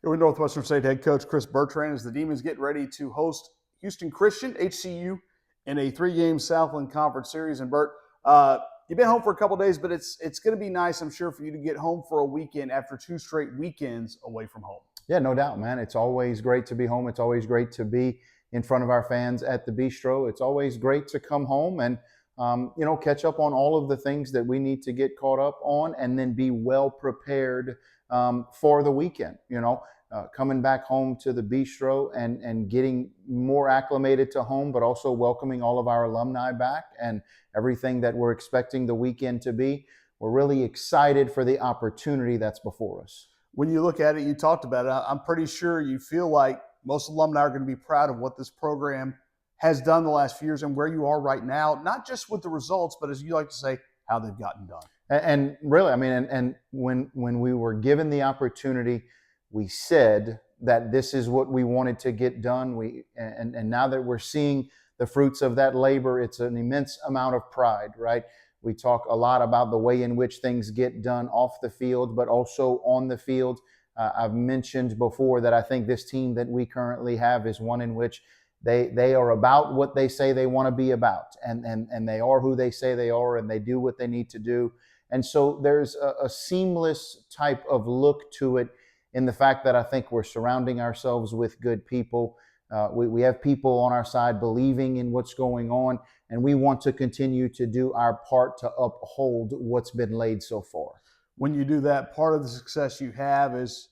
Here with Northwestern State head coach Chris Bertrand as the Demons get ready to host Houston Christian, HCU, in a 3-game Southland Conference series. And Bert, you've been home for a couple of days, but it's going to be nice, I'm sure, for you to get home for a weekend after 2 straight weekends away from home. Yeah, no doubt, man. It's always great to be home. It's always great to be in front of our fans at the bistro. It's always great to come home and catch up on all of the things that we need to get caught up on, and then be well prepared for the weekend. Coming back home to the bistro and getting more acclimated to home, but also welcoming all of our alumni back and everything that we're expecting the weekend to be. We're really excited for the opportunity that's before us. When you look at it, you talked about it, I'm pretty sure you feel like most alumni are going to be proud of what this program has done the last few years and where you are right now, not just with the results, but as you like to say, how they've gotten done. And really, I mean, and when we were given the opportunity, we said that this is what we wanted to get done. And now that we're seeing the fruits of that labor, it's an immense amount of pride, right? We talk a lot about the way in which things get done off the field, but also on the field. I've mentioned before that I think this team that we currently have is one in which they are about what they say they want to be about, and they are who they say they are, and they do what they need to do. And so there's a seamless type of look to it in the fact that I think we're surrounding ourselves with good people. We have people on our side believing in what's going on, and we want to continue to do our part to uphold what's been laid so far. When you do that, part of the success you have is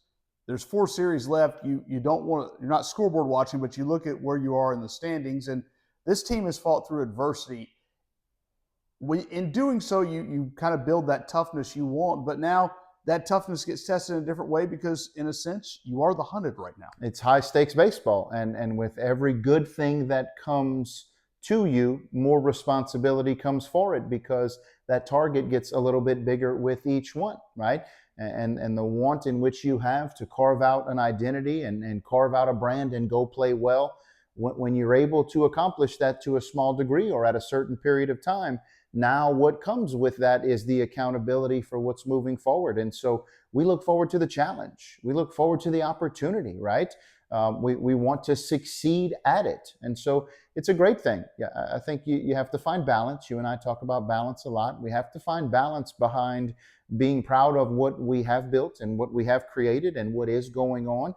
there's 4 series left. You're not scoreboard watching, but you look at where you are in the standings, and this team has fought through adversity. In doing so, you kind of build that toughness you want, but now that toughness gets tested in a different way because, in a sense, you are the hunted right now. It's high-stakes baseball, and with every good thing that comes to you, more responsibility comes for it because that target gets a little bit bigger with each one, right? And the want in which you have to carve out an identity and carve out a brand and go play well, when you're able to accomplish that to a small degree or at a certain period of time, now what comes with that is the accountability for what's moving forward. And so we look forward to the challenge. We look forward to the opportunity, right? We want to succeed at it. And so it's a great thing. Yeah, I think you have to find balance. You and I talk about balance a lot. We have to find balance behind being proud of what we have built and what we have created and what is going on,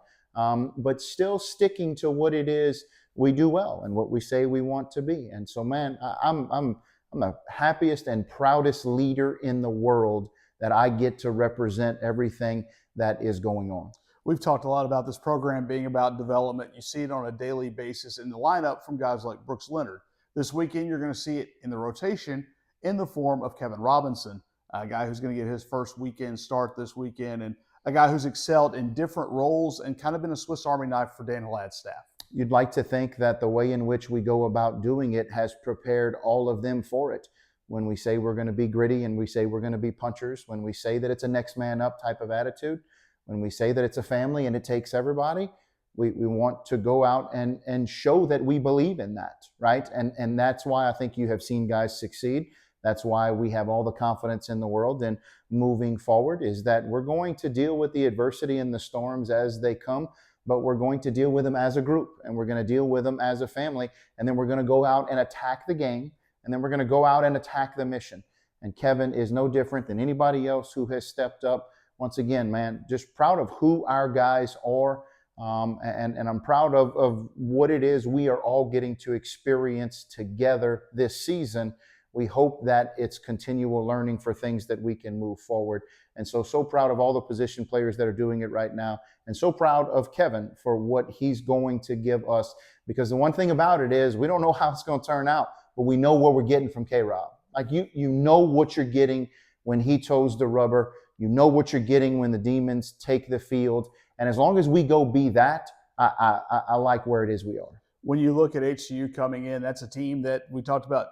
but still sticking to what it is we do well and what we say we want to be. And so, man, I'm the happiest and proudest leader in the world that I get to represent everything that is going on. We've talked a lot about this program being about development. You see it on a daily basis in the lineup from guys like Brooks Leonard. This weekend, you're going to see it in the rotation in the form of Kevin Robinson, a guy who's going to get his first weekend start this weekend, and a guy who's excelled in different roles and kind of been a Swiss Army knife for Dan Hallad's staff. You'd like to think that the way in which we go about doing it has prepared all of them for it. When we say we're going to be gritty and we say we're going to be punchers, when we say that it's a next man up type of attitude, when we say that it's a family and it takes everybody, we want to go out and show that we believe in that, right? And that's why I think you have seen guys succeed. That's why we have all the confidence in the world. And moving forward is that we're going to deal with the adversity and the storms as they come, but we're going to deal with them as a group, and we're going to deal with them as a family, and then we're going to go out and attack the game, and then we're going to go out and attack the mission. And Kevin is no different than anybody else who has stepped up. Once again, man, just proud of who our guys are, and I'm proud of what it is we are all getting to experience together this season. We hope that it's continual learning for things that we can move forward. And so proud of all the position players that are doing it right now, and so proud of Kevin for what he's going to give us, because the one thing about it is we don't know how it's going to turn out, but we know what we're getting from K-Rob. Like you know what you're getting when he toes the rubber. You know what you're getting when the Demons take the field. And as long as we go be that, I like where it is we are. When you look at HCU coming in, that's a team that we talked about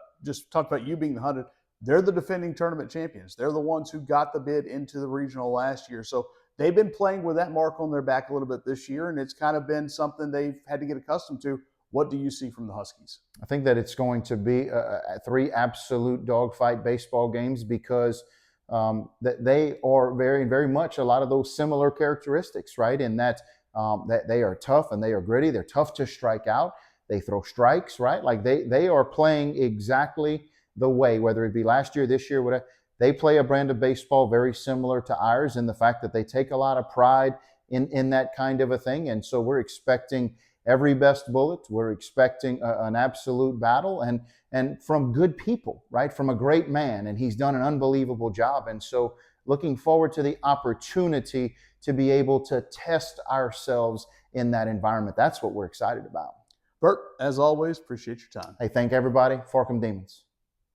you being the hunted. They're the defending tournament champions. They're the ones who got the bid into the regional last year. So they've been playing with that mark on their back a little bit this year, and it's kind of been something they've had to get accustomed to. What do you see from the Huskies? I think that it's going to be 3 absolute dogfight baseball games because that they are very much a lot of those similar characteristics, right? In that that they are tough and they are gritty. They're tough to strike out. They throw strikes, right? Like they are playing exactly the way, whether it be last year, this year, whatever. They play a brand of baseball very similar to ours in the fact that they take a lot of pride in that kind of a thing. And so we're expecting every best bullet. We're expecting an absolute battle and from good people, right? From a great man. And he's done an unbelievable job. And so looking forward to the opportunity to be able to test ourselves in that environment. That's what we're excited about. Bert, as always, appreciate your time. Hey, thank everybody. Fork 'em Demons.